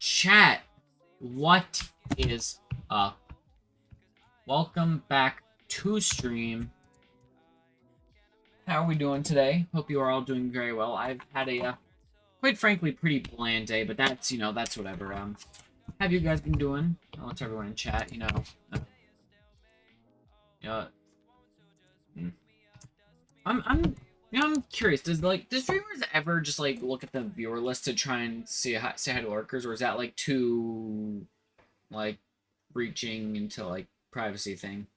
Chat, what is up? Welcome back to stream. How are we doing today? Hope you are all doing very well. I've had a, quite frankly, pretty bland day, but that's, that's whatever. How have you guys been doing? What's everyone in chat, hmm. I'm curious. Does streamers ever just look at the viewer list to try and say hi to lurkers, or is that too reaching into privacy thing?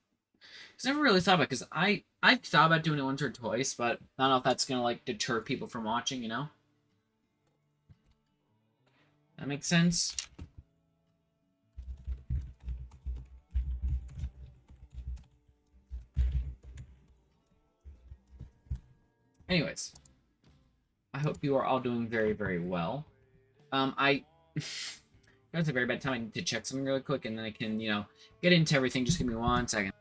Because I never really thought about it, because I've thought about doing it once or twice, but I don't know if that's gonna deter people from watching. That makes sense. Anyways, I hope you are all doing very, very well. That's a very bad time. I need to check something really quick, and then I can, get into everything. Just give me 1 second.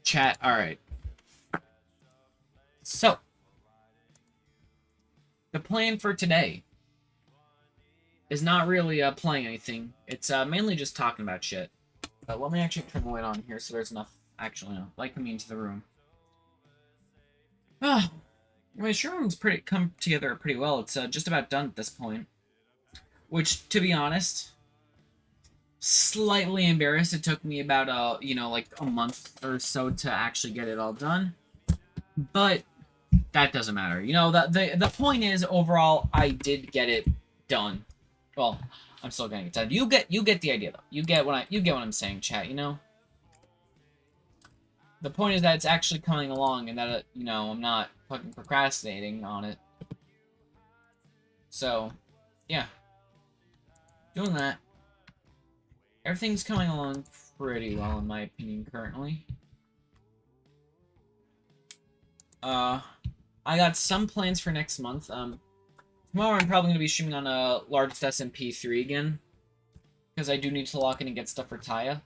Chat, alright. So, the plan for today is not really playing anything. It's mainly just talking about shit. Let me actually turn the light on here so there's enough, actually, light coming into the room. My showroom's come together pretty well. It's just about done at this point. Which, to be honest, slightly embarrassed. It took me about a month or so to actually get it all done, but that doesn't matter. The point is, overall, I did get it done. Well, I'm still getting it done. You get the idea, though. You get what I'm saying, chat. The point is that it's actually coming along, and that I'm not fucking procrastinating on it. So, yeah, doing that. Everything's coming along pretty well, in my opinion, currently. I got some plans for next month. Tomorrow I'm probably going to be streaming on a largest SMP3 again, because I do need to lock in and get stuff for Taya,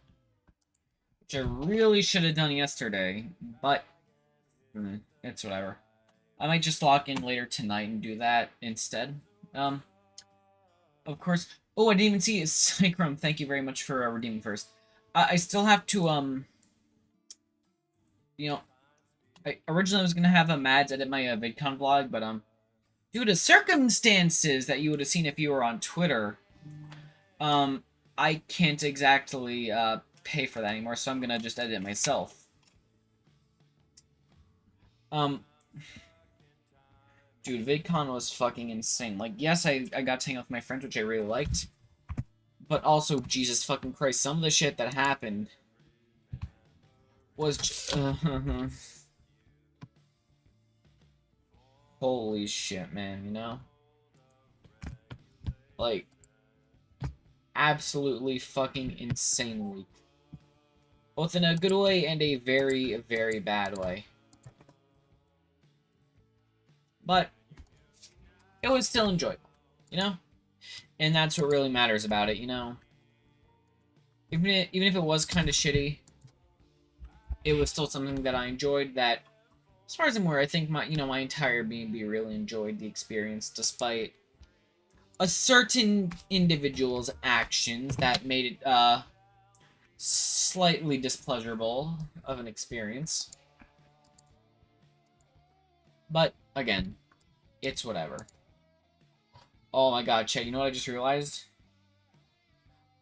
which I really should have done yesterday, but it's whatever. I might just lock in later tonight and do that instead. Of course. Oh, I didn't even see it. Cycrum, thank you very much for redeeming first. I still have to, originally I was going to have Mads edit my VidCon vlog, but, due to circumstances that you would have seen if you were on Twitter, I can't exactly, pay for that anymore, so I'm going to just edit it myself. Dude, VidCon was fucking insane. Yes, I got to hang out with my friends, which I really liked. But also, Jesus fucking Christ, some of the shit that happened was holy shit, man, absolutely fucking insanely. Both in a good way and a very, very bad way. But it was still enjoyable, And that's what really matters about it, Even if it was kind of shitty, it was still something that I enjoyed. That, as far as I'm aware, I think my entire B&B really enjoyed the experience, despite a certain individual's actions that made it slightly displeasurable of an experience. But again, it's whatever. Oh my god, chat, you know what I just realized?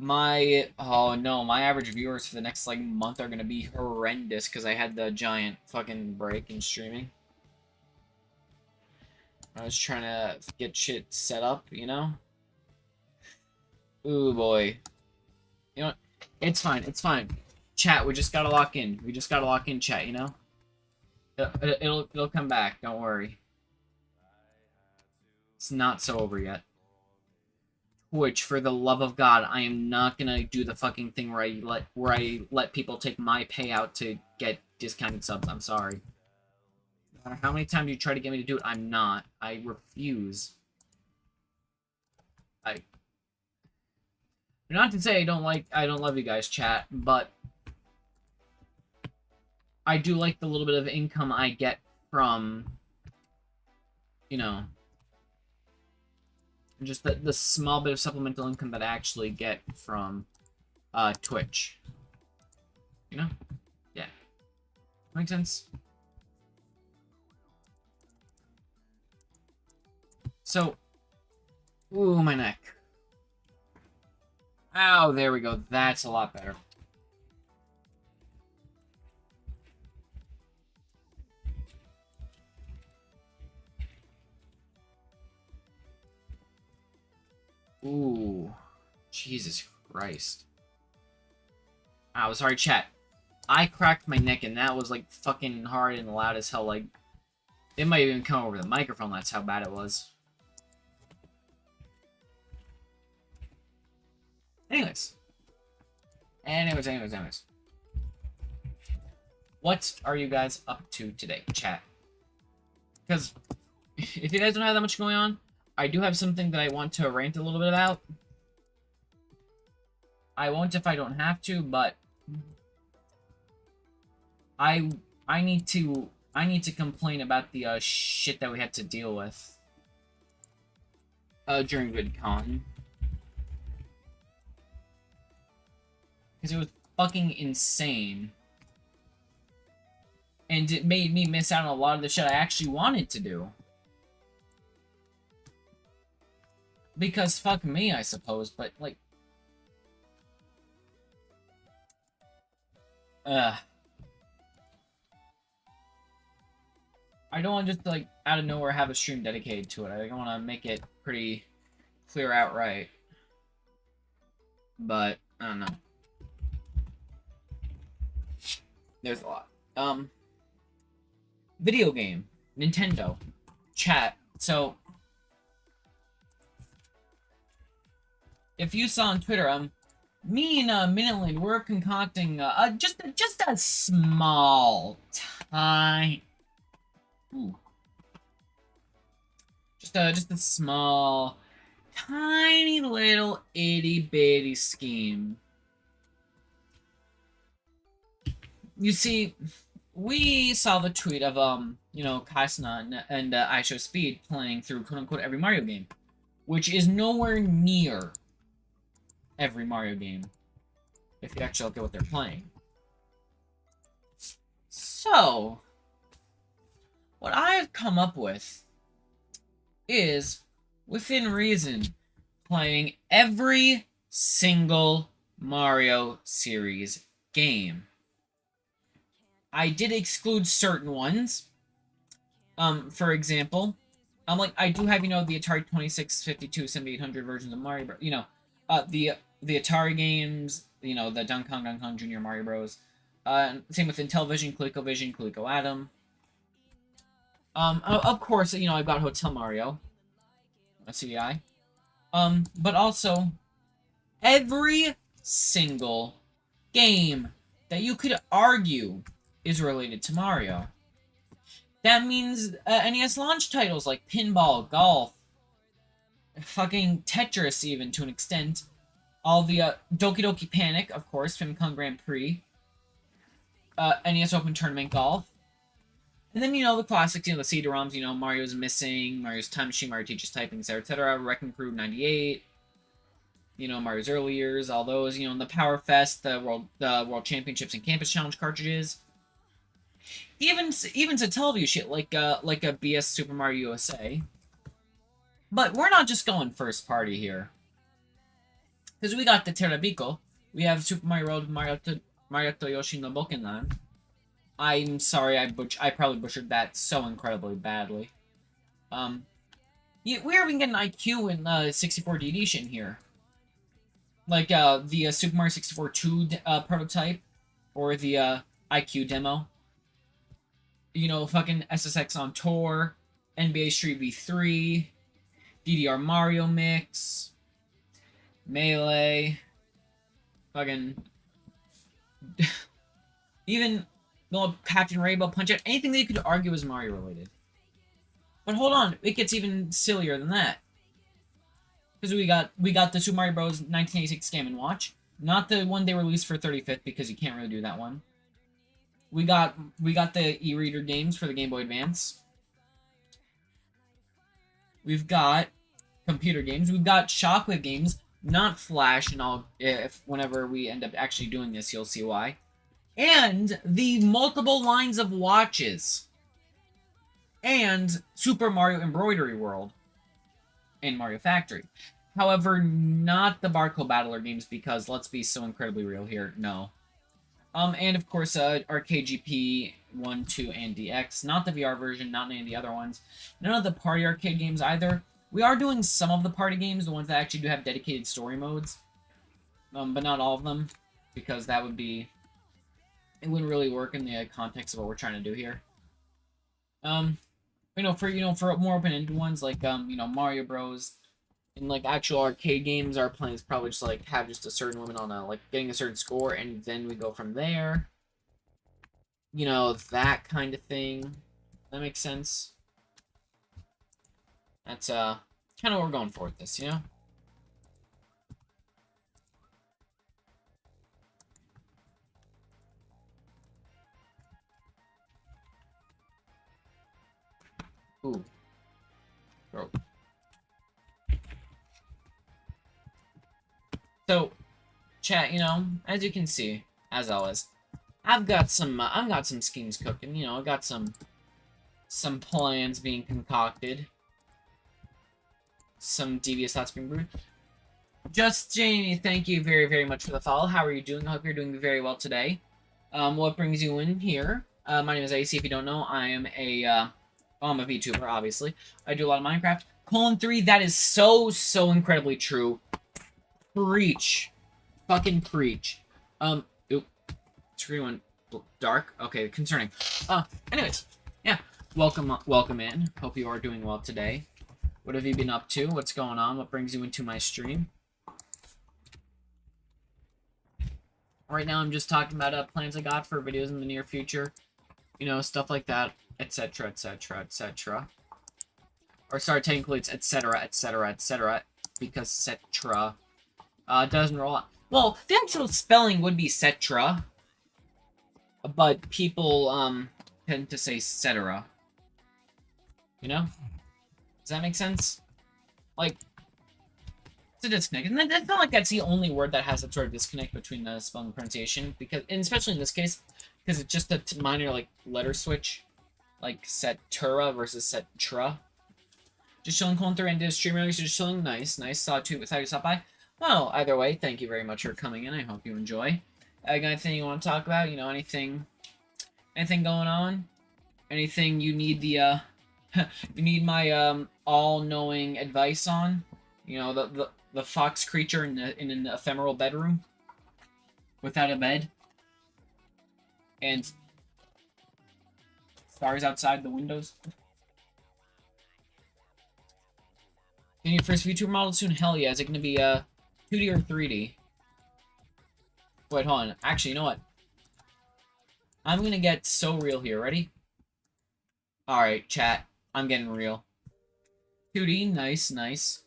Oh no, my average viewers for the next, month are gonna be horrendous, because I had the giant fucking break in streaming. I was trying to get shit set up, Ooh, boy. You know what? It's fine, it's fine. Chat, we just gotta lock in. We just gotta lock in, chat, It'll come back, don't worry. It's not so over yet. Twitch, for the love of God, I am not gonna do the fucking thing where I let people take my payout to get discounted subs. I'm sorry. No matter how many times you try to get me to do it, I'm not. I refuse. Not to say I don't love you guys, chat, but I do like the little bit of income I get from, you know, just the small bit of supplemental income that I actually get from Twitch. You know? Yeah. Makes sense? So, ooh, my neck. Oh, there we go. That's a lot better. Ooh. Jesus Christ. Oh, sorry, chat. I cracked my neck, and that was, like, fucking hard and loud as hell. Like, it might even come over the microphone. That's how bad it was. Anyways. What are you guys up to today, chat? Because if you guys don't have that much going on, I do have something that I want to rant a little bit about. I won't if I don't have to, but I need to complain about the shit that we had to deal with during VidCon. Because it was fucking insane. And it made me miss out on a lot of the shit I actually wanted to do. Because fuck me, I suppose, but, like... I don't want to just, like, out of nowhere have a stream dedicated to it. I want to make it pretty clear outright. But, I don't know. There's a lot. Video game. Nintendo. Chat. So, if you saw on Twitter, me and Minilin, we're concocting just a small, tiny, just a small, tiny little itty bitty scheme. You see, we saw the tweet of you know, Kasna and IShowSpeed playing through quote unquote every Mario game, which is nowhere near every Mario game, if you actually look at what they're playing. So, what I've come up with is, within reason, playing every single Mario series game. I did exclude certain ones. For example, I do have, you know, the Atari 2652, 7800 versions of Mario Bros. You know, the Atari games, you know, the Donkey Kong Jr. Mario Bros. Same with Intellivision, ColecoVision, Coleco Adam. Of course, you know, I've got Hotel Mario, CDI. But also, every single game that you could argue is related to Mario. That means NES launch titles like Pinball, Golf, fucking Tetris even to an extent, all the Doki Doki Panic, of course, Famicom Grand Prix, NES Open Tournament Golf, and then, you know, the classics, you know, the CD-ROMs, you know, Mario's Missing, Mario's Time Machine, Mario Teaches Typing, etc., Wrecking Crew 98, you know, Mario's early years, all those, you know, the Power Fest, the World Championships and Campus Challenge cartridges. Even to Satellaview shit like a BS Super Mario USA. But we're not just going first party here, because we got the Terrabico. We have Super Mario World, Mario to Yoshi no Bokenland. I'm sorry, I probably butchered that so incredibly badly. Yeah, we're even getting IQ in 64D edition here, like the Super Mario 64 2 prototype, or the IQ demo. You know, fucking SSX on Tour, NBA Street V3, DDR Mario Mix, Melee, fucking, even no Captain Rainbow Punch Out, anything that you could argue is Mario related. But hold on, it gets even sillier than that. Because we got the Super Mario Bros. 1986 Game & Watch, not the one they released for 35th because you can't really do that one. We got the e-reader games for the Game Boy Advance. We've got computer games. We've got Shockwave games, not Flash, and I'll if whenever we end up actually doing this, you'll see why. And the multiple lines of watches. And Super Mario Embroidery World and Mario Factory. However, not the Barcode Battler games because let's be so incredibly real here. No. And of course, Arcade GP 1, 2, and DX. Not the VR version, not any of the other ones. None of the party arcade games either. We are doing some of the party games, the ones that actually do have dedicated story modes. But not all of them, because that would be... It wouldn't really work in the context of what we're trying to do here. For more open-ended ones, like, Mario Bros. And, like, actual arcade games, our plan is probably just, like, have just a certain limit on, getting a certain score, and then we go from there. That kind of thing. That makes sense. That's, kind of what we're going for with this, Ooh. Bro. So, chat, as you can see, as always, I've got some schemes cooking, I've got some plans being concocted. Some devious thoughts being brewed. Just Jamie, thank you very, very much for the follow. How are you doing? I hope you're doing very well today. What brings you in here? My name is AC, if you don't know. I am I'm a VTuber, obviously. I do a lot of Minecraft. :3, that is so incredibly true. Preach. Fucking preach. Oop. Screen went dark. Okay, concerning. Anyways. Yeah. Welcome in. Hope you are doing well today. What have you been up to? What's going on? What brings you into my stream? Right now, I'm just talking about plans I got for videos in the near future. Stuff like that, etc., etc., etc. Or sorry, technically it's etc., etc., etc., because cetra doesn't roll out. Well, the actual spelling would be cetra, but people tend to say cetera. Does that make sense? Like, it's a disconnect. And it's not like that's the only word that has that sort of disconnect between the spelling and pronunciation, and especially in this case, because it's just a minor, letter switch. Like, Setura versus Setra. Just chilling, :3, and did a stream earlier, so just chilling. Nice. Saw you stopped by. Well, either way, thank you very much for coming in. I hope you enjoy. Got anything you want to talk about? Anything going on? Anything you need the, you need my, all-knowing advice on? The fox creature in an ephemeral bedroom? Without a bed? And stars outside the windows? Getting your first VTuber model soon? Hell yeah. Is it going to be 2D or 3D? Wait, hold on. Actually, you know what? I'm going to get so real here. Ready? Alright, chat. I'm getting real. 2D, nice.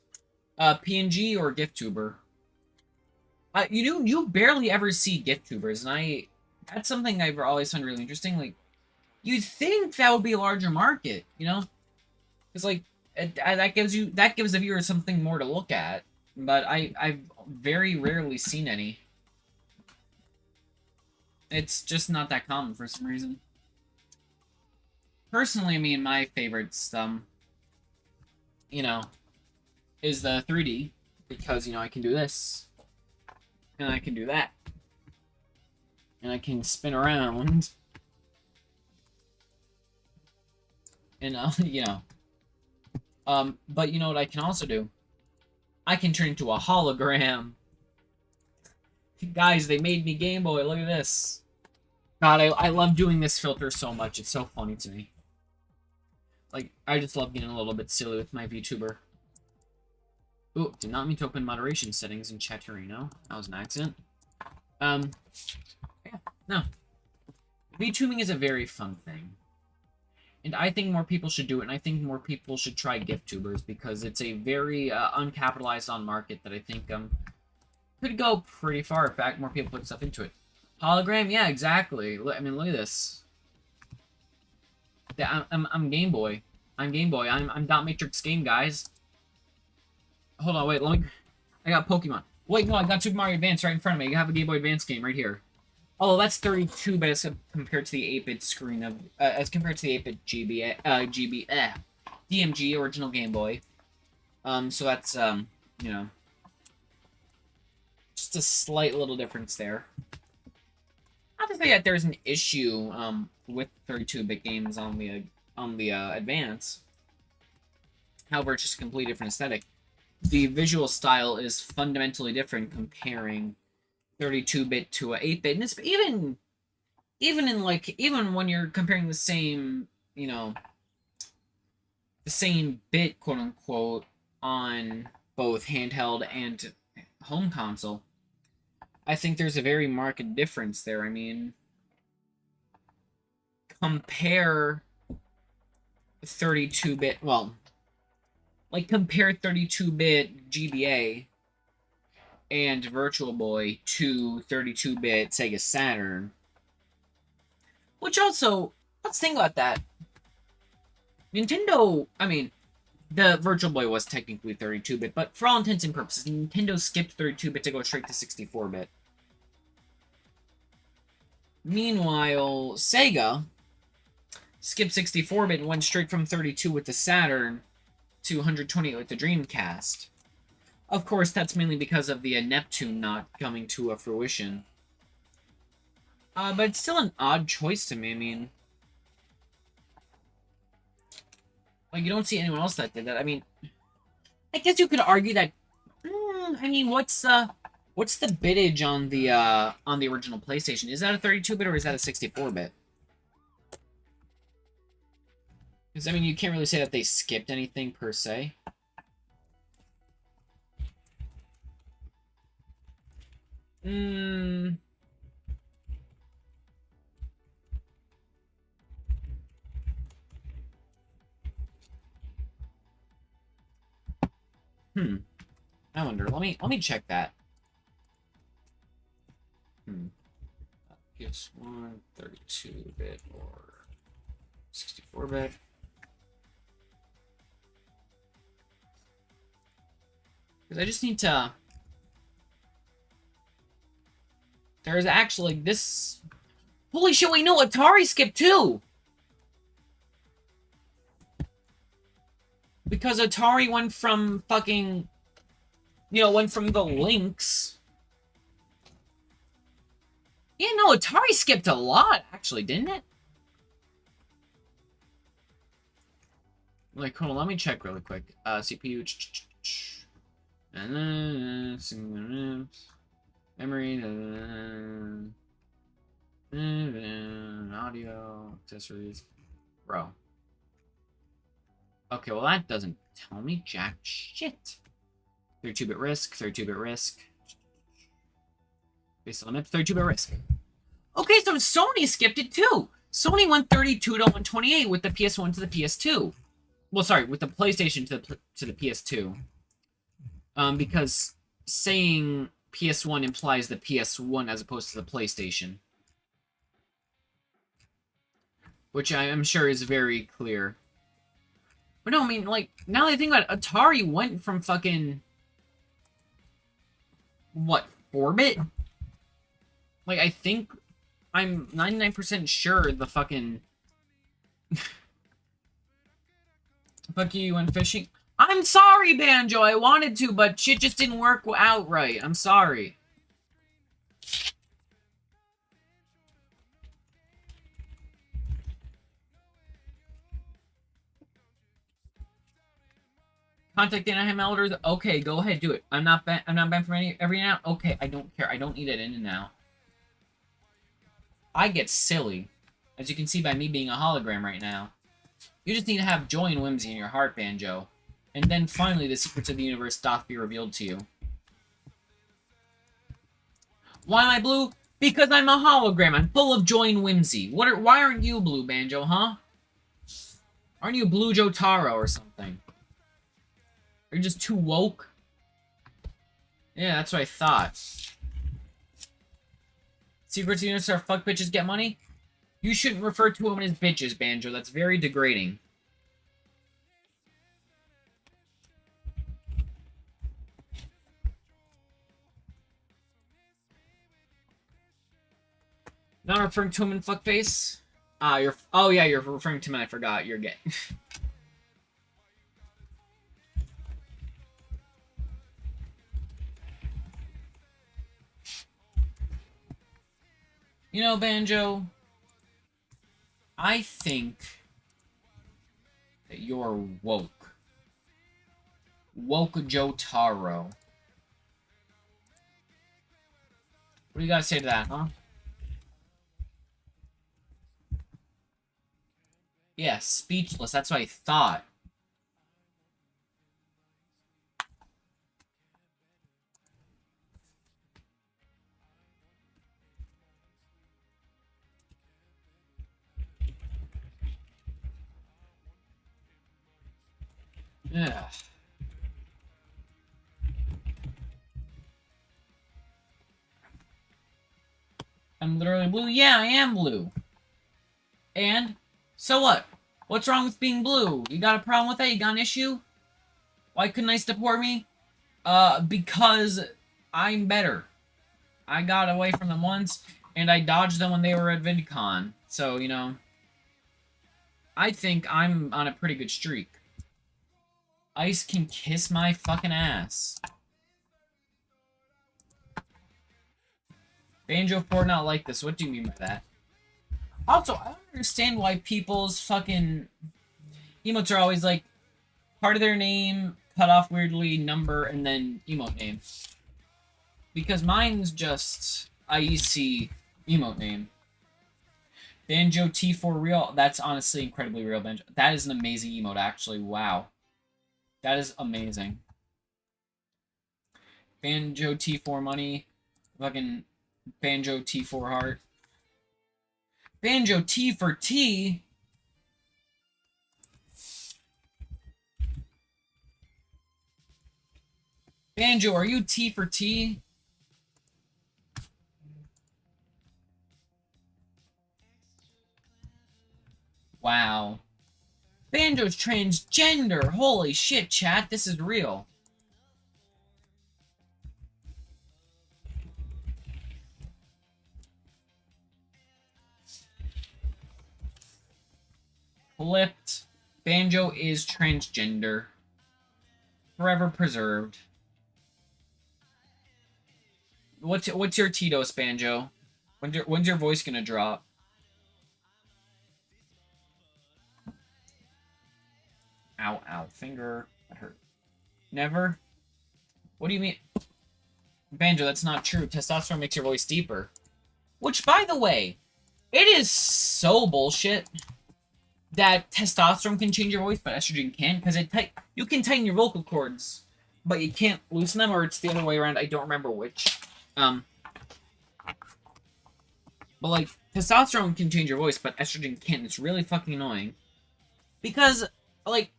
PNG or GIFTuber? You barely ever see GIFTubers, and that's something I've always found really interesting. Like, you'd think that would be a larger market, Because, that gives the viewer something more to look at. But I've very rarely seen any. It's just not that common for some reason. Personally, I mean, my favorites, is the 3D. Because, I can do this. And I can do that. And I can spin around. And, but you know what I can also do? I can turn into a hologram. Guys, they made me Game Boy. Look at this. God, I love doing this filter so much. It's so funny to me. Like, I just love getting a little bit silly with my VTuber. Ooh, did not mean to open moderation settings in Chatterino. That was an accident. Yeah, no. VTubing is a very fun thing. And I think more people should do it, and I think more people should try gift tubers, because it's a very uncapitalized on market that I think could go pretty far. In fact, more people put stuff into it. Hologram? Yeah, exactly. I mean, look at this. Yeah, I'm Game Boy. I'm Game Boy. I'm Dot Matrix Game, guys. Hold on, wait, let me... I got Pokemon. Wait, no, I got Super Mario Advance right in front of me. You have a Game Boy Advance game right here. Oh, that's 32 bit as compared to the 8-bit screen of... as compared to the 8-bit DMG, original Game Boy. So that's, you know... just a slight little difference there. Not to say that there's an issue, with 32-bit games on the Advance. However, it's just a completely different aesthetic. The visual style is fundamentally different comparing 32-bit to a 8-bit, and it's even when you're comparing the same, you know, the same bit, quote unquote, on both handheld and home console, I think there's a very marked difference there. I mean, compare 32-bit, well, like, compare 32-bit GBA and Virtual Boy to 32-bit Sega Saturn. Which also, let's think about that. Nintendo, I mean, the Virtual Boy was technically 32-bit, but for all intents and purposes, Nintendo skipped 32-bit to go straight to 64-bit. Meanwhile, Sega skipped 64-bit and went straight from 32 with the Saturn to 128 with the Dreamcast. Of course, that's mainly because of the Neptune not coming to a fruition. But it's still an odd choice to me. I mean, like, you don't see anyone else that did that. I mean, I guess you could argue that. I mean, what's the bitage on the original PlayStation? Is that a 32-bit or is that a 64-bit? Because, I mean, you can't really say that they skipped anything, per se. I wonder. Let me check that. PS1, 32-bit, or 64-bit. Because I just need to... There's actually this... Holy shit, we know Atari skipped too! Because Atari went from fucking... You know, went from the Lynx. Yeah, no, Atari skipped a lot, actually, didn't it? Like, hold on, let me check really quick. CPU... And then... Memory... audio... accessories... Bro. Okay, well, that doesn't tell me jack shit. 32-bit RISC, 32-bit RISC. Base limit, 32-bit RISC. Okay, so Sony skipped it too. Sony went 32 to 128 with the PS1 to the PS2. Well, sorry, with the PlayStation to the PS2. Because saying PS1 implies the PS1 as opposed to the PlayStation. Which I am sure is very clear. But no, I mean, like, now that I think about it, Atari went from fucking... What, 4-bit? Like, I think... I'm 99% sure the fucking... Fuck you went fishing. I'm sorry, Banjo, I wanted to, but shit just didn't work out right. I'm sorry. Contact Anaheim Elders. Okay, go ahead, do it. I'm not banned from every now. Okay, I don't care. I don't need it in and now. I get silly, as you can see by me being a hologram right now. You just need to have joy and whimsy in your heart, Banjo, And then finally the secrets of the universe doth be revealed to you. Why am I blue? Because I'm a hologram. I'm full of joy and whimsy. Why aren't you blue, Banjo, huh? Aren't you Blue Jotaro or something? Are you just too woke? Yeah, that's what I thought. Secrets of the universe are fuck bitches get money? You shouldn't refer to women as bitches, Banjo. That's very degrading. Not referring to women, fuckface? Oh yeah, you're referring to men, I forgot. You're gay. You know, Banjo, I think that you're woke. Woke Jotaro. What do you gotta say to that, huh? Yeah, speechless. That's what I thought. Yeah. I'm literally blue? Yeah, I am blue. And? So what? What's wrong with being blue? You got a problem with that? You got an issue? Why couldn't I support me? Because I'm better. I got away from them once, and I dodged them when they were at VidCon. So, you know, I think I'm on a pretty good streak. Ice can kiss my fucking ass. Banjo 4 not like this. What do you mean by that? Also, I don't understand why people's fucking emotes are always like part of their name, cut off weirdly, number, and then emote name. Because mine's just IEC emote name. Banjo T4 real. That's honestly incredibly real, Banjo. That is an amazing emote, actually. Wow. That is amazing. Banjo T4 money. Fucking Banjo T4 heart. Banjo T for T? Banjo, are you T for T? Wow. Banjo's transgender. Holy shit, chat. This is real. Flipped. Banjo is transgender. Forever preserved. What's your Tito's, Banjo? When's your voice gonna drop? Ow, ow, finger. That hurt. Never? What do you mean? Banjo, that's not true. Testosterone makes your voice deeper. Which, by the way, it is so bullshit that testosterone can change your voice, but estrogen can't, because you can tighten your vocal cords, but you can't loosen them, or it's the other way around. I don't remember which. But, like, testosterone can change your voice, but estrogen can't. It's really fucking annoying. Because, like,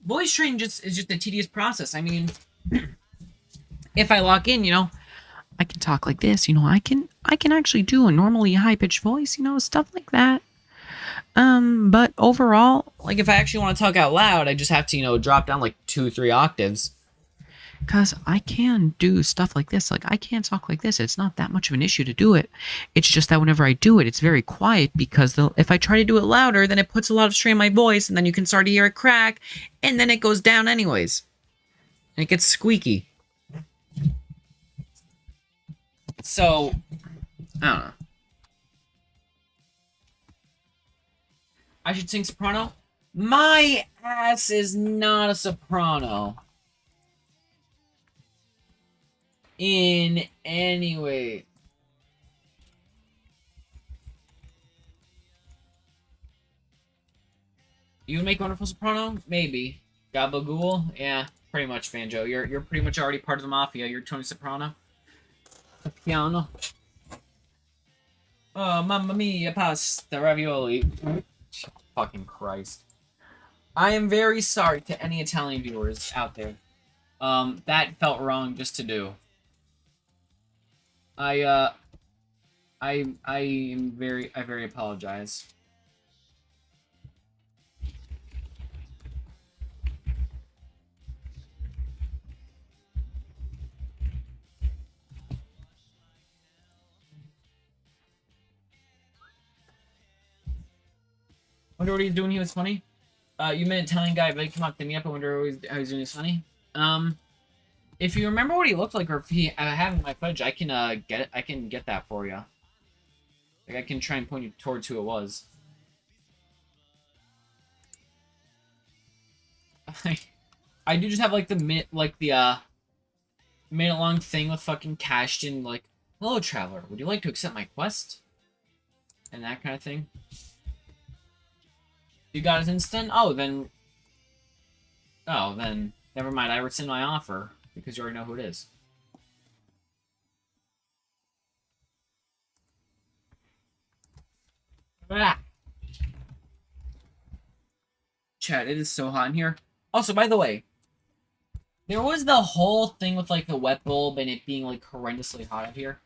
voice training is just a tedious process. I mean, if I lock in, you know, I can talk like this, you know, I can actually do a normally high-pitched voice, you know, stuff like that. But overall, like, if I actually want to talk out loud, I just have to, you know, drop down, like, 2-3 octaves. Because I can do stuff like this. Like, I can talk like this. It's not that much of an issue to do it. It's just that whenever I do it, it's very quiet, because if I try to do it louder, then it puts a lot of strain on my voice, and then you can start to hear it crack, and then it goes down anyways. And it gets squeaky. So, I don't know. I should sing soprano? My ass is not a soprano. In any way. You would make a wonderful soprano? Maybe. Gabagool? Yeah, pretty much, Banjo. You're pretty much already part of the mafia. You're Tony Soprano. Piano. Oh, mamma mia, pasta, ravioli. Fucking Christ. I am very sorry to any Italian viewers out there. That felt wrong just to do. I very apologize. Wonder what he's doing. He was funny. You met an Italian guy, but he come up to me up. I wonder how he's doing. He's funny. If you remember what he looked like, or if he have my footage, I can get it. I can get that for you. Like I can try and point you towards who it was. I do just have like the minute-long thing with fucking cashed in, like, hello traveler, would you like to accept my quest? And that kind of thing. You got his instant? Oh, then never mind. I rescind my offer because you already know who it is. Ah. Chat, it is so hot in here. Also, by the way, there was the whole thing with, like, the wet bulb and it being, like, horrendously hot out here.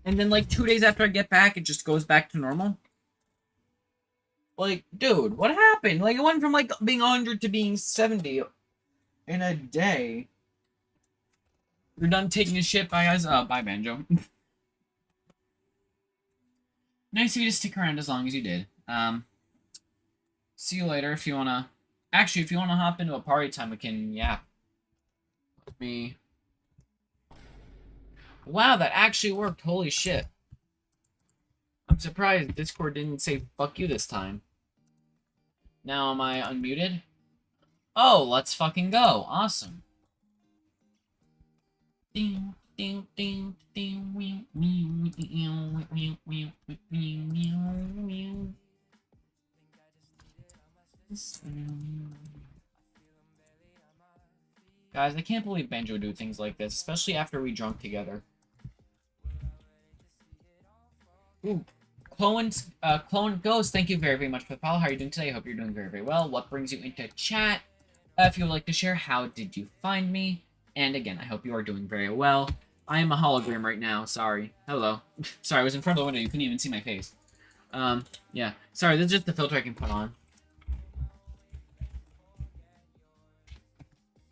And then, like, 2 days after I get back, it just goes back to normal. Like, dude, what happened? Like, it went from, like, being 100 to being 70 in a day. You're done taking a shit. Bye, guys. Bye, Banjo. Nice of you to stick around as long as you did. See you later if you wanna... Actually, if you wanna hop into a party time, we can, yeah. Me. Wow, that actually worked. Holy shit. I'm surprised Discord didn't say fuck you this time. Now am I unmuted? Oh, let's fucking go. Awesome. Ding, ding, ding, ding, meow, meow, meow, meow, meow, meow, meow. Guys, I can't believe Banjo do things like this, especially after we drunk together. Ooh. Clone Ghost, thank you very, very much for the follow. How are you doing today? I hope you're doing very, very well. What brings you into chat? If you would like to share, how did you find me? And again, I hope you are doing very well. I am a hologram right now. Sorry. Hello. Sorry, I was in front of the window. You couldn't even see my face. Yeah. Sorry, this is just the filter I can put on.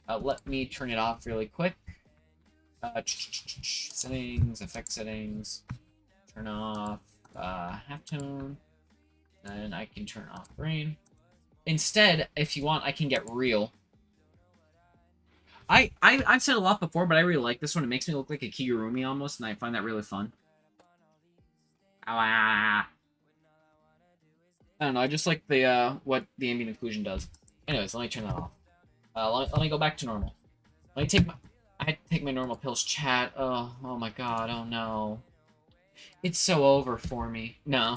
Let me turn it off really quick. Settings, effect settings. Turn off halftone. Then I can turn off rain. Instead, if you want, I can get real. I've said a lot before, but I really like this one. It makes me look like a Kigurumi almost, and I find that really fun. I don't know, I just like the what the ambient occlusion does. Anyways, let me turn that off. Let me go back to normal. Let me take my... I take my normal pills, chat. Oh my god, oh no. It's so over for me. No.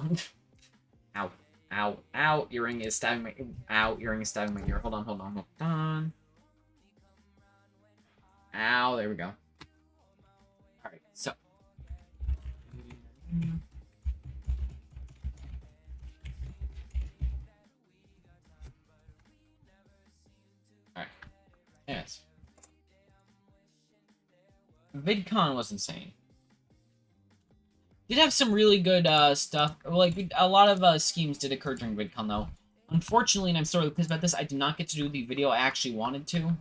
Ow. Ow. Ow. Earring is stabbing my... Ow. Earring is stabbing my ear. Hold on. Ow. There we go. Alright, so. Alright. Yes. VidCon was insane. Did have some really good stuff. Like, a lot of schemes did occur during VidCon, though. Unfortunately, and I'm sorely pissed about this, I did not get to do the video I actually wanted to.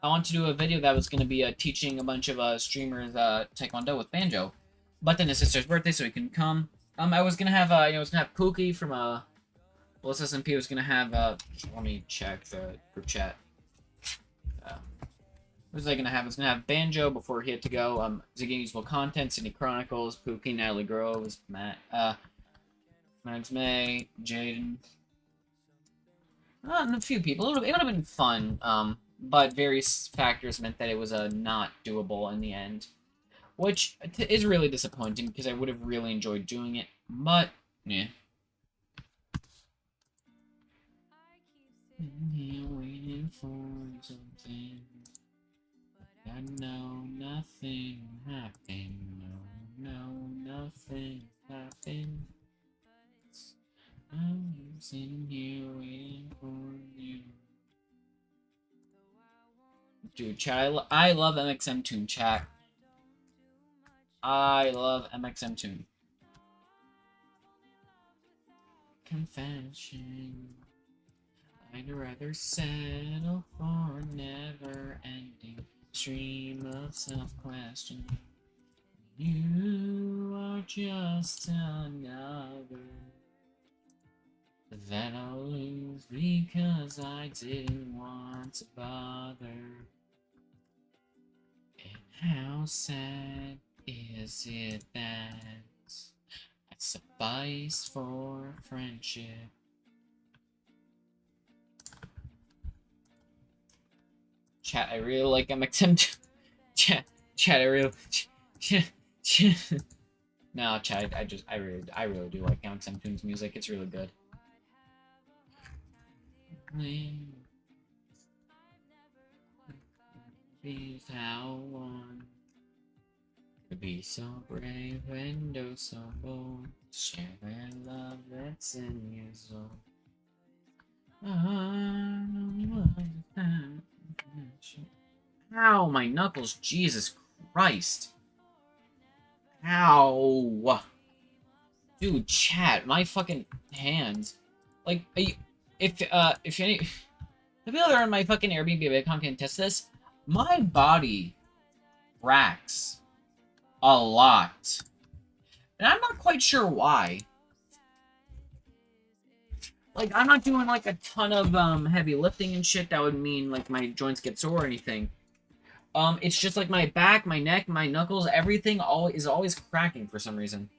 I wanted to do a video that was going to be teaching a bunch of streamers Taekwondo with Banjo. But then his sister's birthday, so he couldn't come. I was going to have, I was going to have Pookie from, Bliss SMP. I was going to have, let me check the group chat. What was I gonna have? I was gonna have Banjo before he had to go. Ziggy Useful Content, Sydney Chronicles, Pookie, Natalie Groves, Matt, Mads May, Jaden. And a few people. It would have been fun, but various factors meant that it was not doable in the end. Which is really disappointing, because I would have really enjoyed doing it, but, yeah. Here waiting for something. I know nothing happened. No, nothing happened. I'm sitting here waiting for you. Dude, chat, I love MXM Tune, chat. I love MXM Tune. Confession. I'd rather settle for a never-ending stream of self-question. You are just another that I'll lose because I didn't want to bother. And how sad is it that I suffice for friendship? Chat, I really like MXM. Chat, I really. No, chat, I really do like MXM Tune's music. It's really good. Is how one could be so brave and oh so bold, share their love that's in your soul. Ow, my knuckles, Jesus Christ. Ow. Dude, chat, my fucking hands. Like, if any the people that are in my fucking Airbnb account can test this, my body cracks a lot. And I'm not quite sure why. Like, I'm not doing, like, a ton of, heavy lifting and shit that would mean, like, my joints get sore or anything. It's just, like, my back, my neck, my knuckles, everything is always cracking for some reason.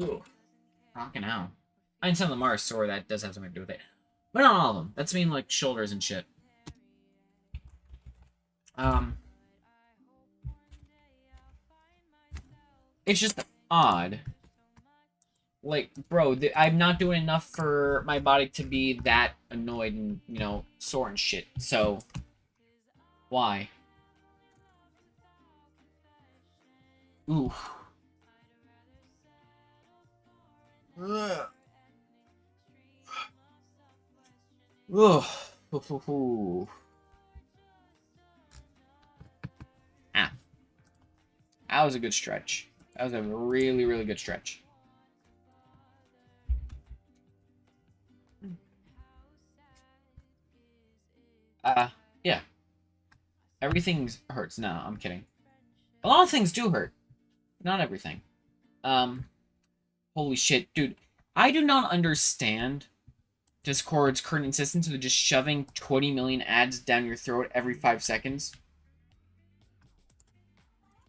Ooh. Rocking out. I mean, some of them are sore, that does have something to do with it. But not all of them. That's mean, like, shoulders and shit. It's just odd. Like, bro, I'm not doing enough for my body to be that annoyed and, you know, sore and shit. So, why? Ooh. Ugh. Ugh. Ah. That was a good stretch. That was a really, really good stretch. Yeah. Everything hurts. No, I'm kidding. A lot of things do hurt. Not everything. Holy shit, dude. I do not understand Discord's current insistence with just shoving 20 million ads down your throat every 5 seconds.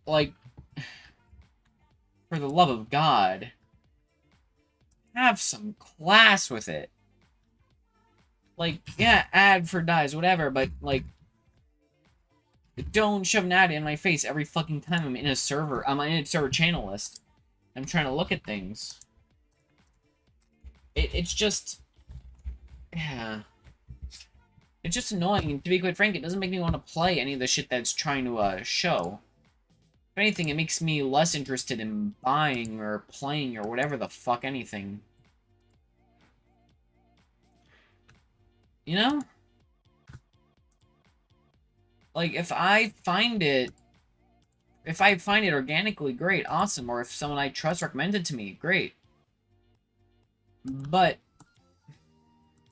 Like, for the love of God, have some class with it. Like, yeah, ad for dies, whatever, but, like, don't shove an ad in my face every fucking time I'm in a server. I'm in a server channel list. I'm trying to look at things. It's just... Yeah. It's just annoying, and to be quite frank, it doesn't make me want to play any of the shit that's trying to, show. If anything, it makes me less interested in buying or playing or whatever the fuck anything. You know? Like, if I find it organically, great, awesome. Or if someone I trust recommends it to me, great. But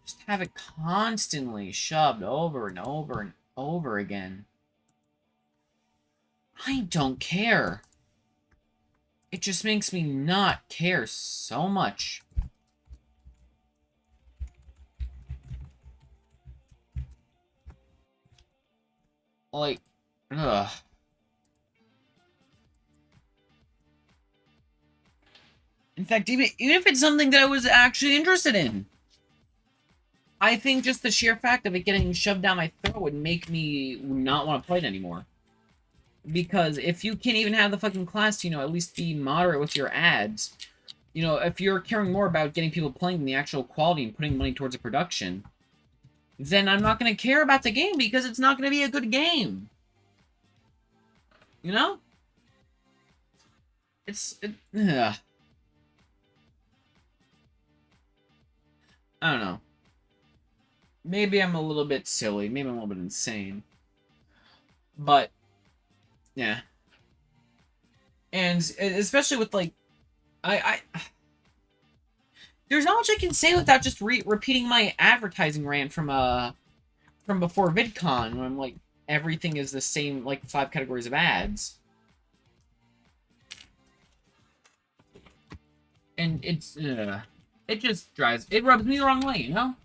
just have it constantly shoved over and over and over again. I don't care. It just makes me not care so much. Like, ugh. In fact, even if it's something that I was actually interested in, I think just the sheer fact of it getting shoved down my throat would make me not want to play it anymore. Because if you can't even have the fucking class to, you know, at least be moderate with your ads, You know, if you're caring more about getting people playing than the actual quality and putting money towards a production, then I'm not going to care about the game because it's not going to be a good game. You know? I don't know. Maybe I'm a little bit silly. Maybe I'm a little bit insane. But, yeah. And especially with, like, there's not much I can say without just repeating my advertising rant from before VidCon, when I'm like, everything is the same, like, 5 categories of ads. And it just it rubs me the wrong way, you know?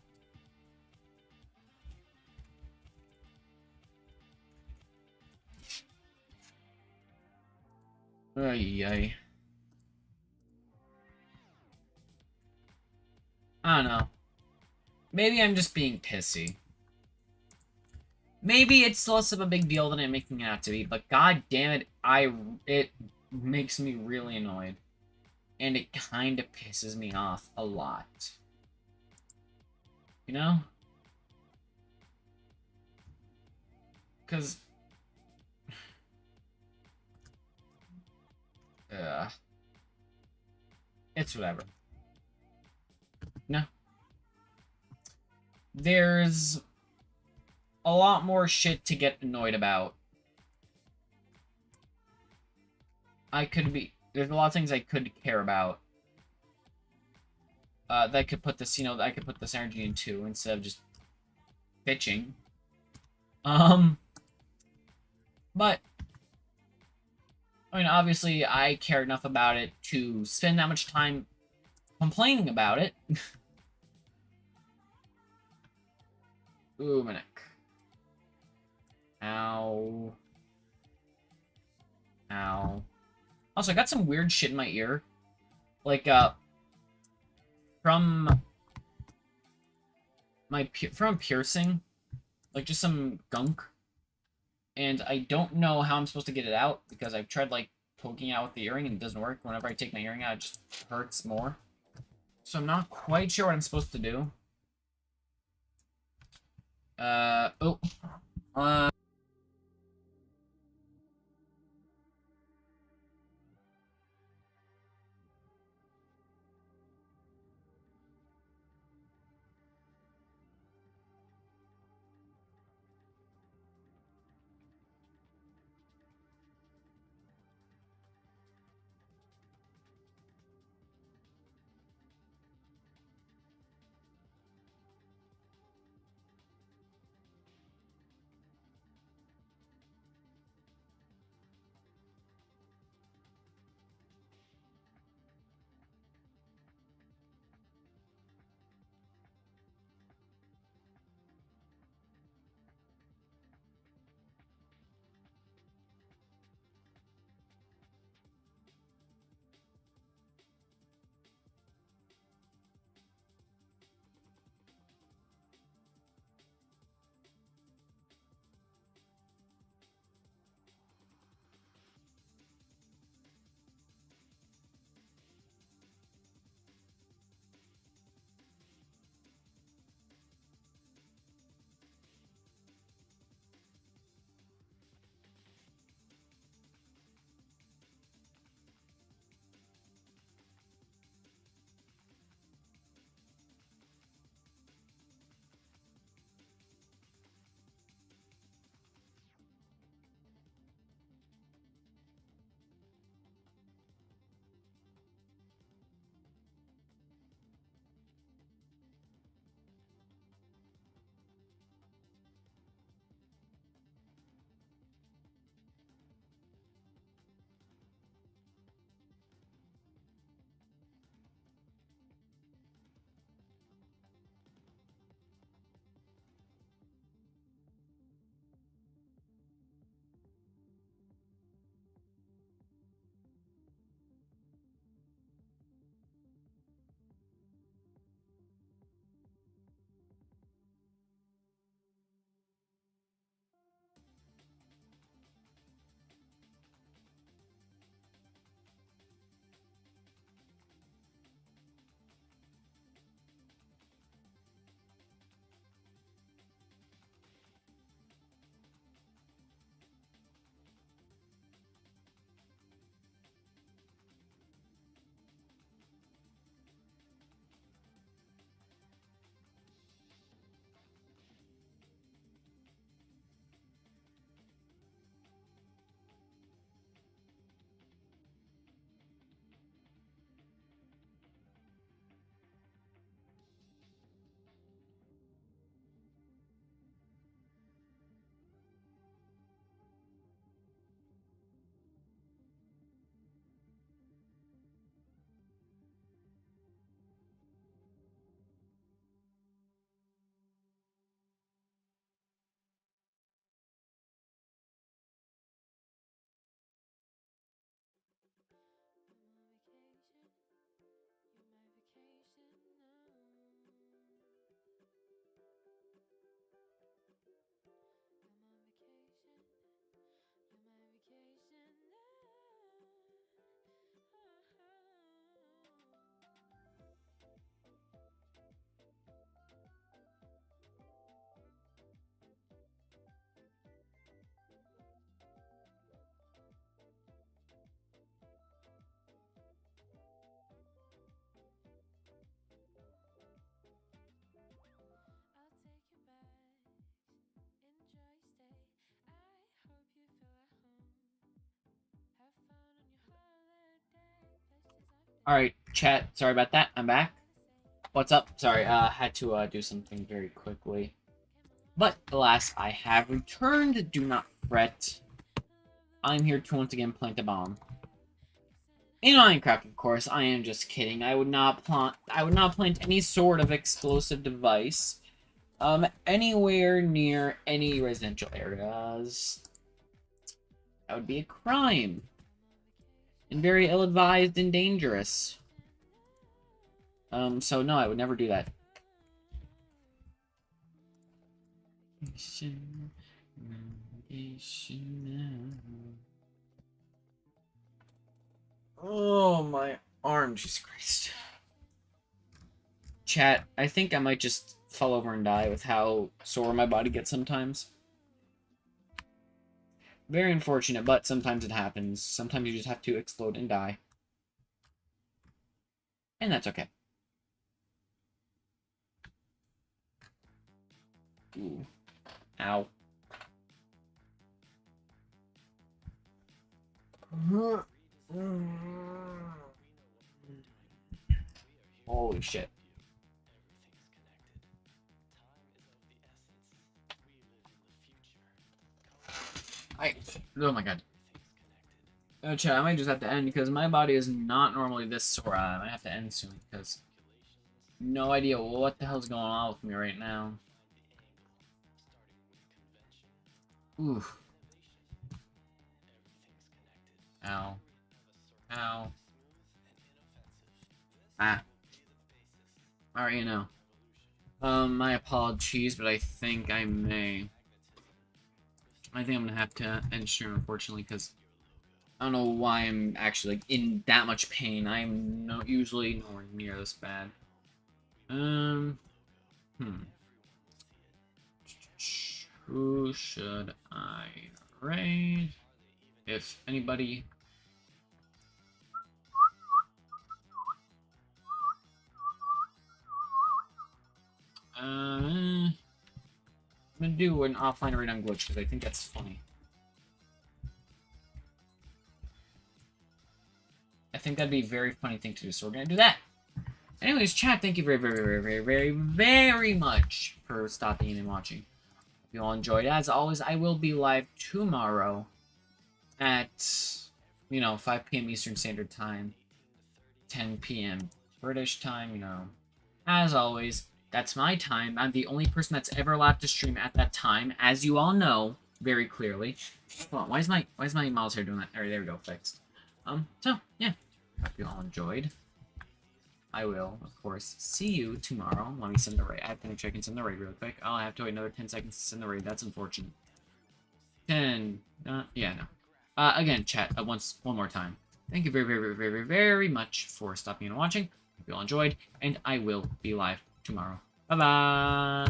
Ay. I don't know. Maybe I'm just being pissy. Maybe it's less of a big deal than I'm making it out to be, but god damn it, it makes me really annoyed. And it kind of pisses me off a lot. You know? Because... it's whatever. No. There's a lot more shit to get annoyed about. There's a lot of things I could care about. That could put this, I could put this energy into instead of just bitching. But, I mean, obviously, I care enough about it to spend that much time complaining about it. Ooh, my neck. Ow. Ow. Also, I got some weird shit in my ear. Like, from piercing. Like, just some gunk. And I don't know how I'm supposed to get it out, because I've tried, like, poking out with the earring and it doesn't work. Whenever I take my earring out, it just hurts more. So I'm not quite sure what I'm supposed to do. Alright, chat. Sorry about that. I'm back. What's up? Sorry, had to do something very quickly. But, alas, I have returned. Do not fret. I'm here to once again plant a bomb. In Minecraft, of course. I am just kidding. I would not plant any sort of explosive device anywhere near any residential areas. That would be a crime. And very ill-advised and dangerous. So no, I would never do that. Oh, my arm, Jesus Christ. Chat, I think I might just fall over and die with how sore my body gets sometimes. Very unfortunate, but sometimes it happens. Sometimes you just have to explode and die. And that's okay. Ooh. Ow. Holy shit. Oh my god. Oh, chat, I might just have to end because my body is not normally this sore. I might have to end soon because no idea what the hell's going on with me right now. Oof. Ow. Ow. Ah. Alright, you know. My apologies, but I think I may. I think I'm gonna have to end stream, unfortunately, because I don't know why I'm actually like in that much pain. I'm not usually nowhere near this bad. Who should I raid? If anybody. I'm gonna do an offline raid on Glitch because I think that's funny. I think that'd be a very funny thing to do, so we're gonna do that. Anyways, chat, thank you very much for stopping in and watching. If you all enjoyed, as always, I will be live tomorrow at, 5 p.m. Eastern Standard Time, 10 p.m. British time, As always, that's my time. I'm the only person that's ever allowed to stream at that time, as you all know very clearly. Hold on, why is my mouse here doing that? Alright, there we go, fixed. So, yeah. Hope you all enjoyed. I will, of course, see you tomorrow. Let me send the raid. I have to make sure I can send the raid real quick. Oh, I have to wait another 10 seconds to send the raid. That's unfortunate. 10. Yeah, no. Again, chat, one more time. Thank you very much for stopping and watching. Hope you all enjoyed, and I will be live tomorrow. Bye-bye!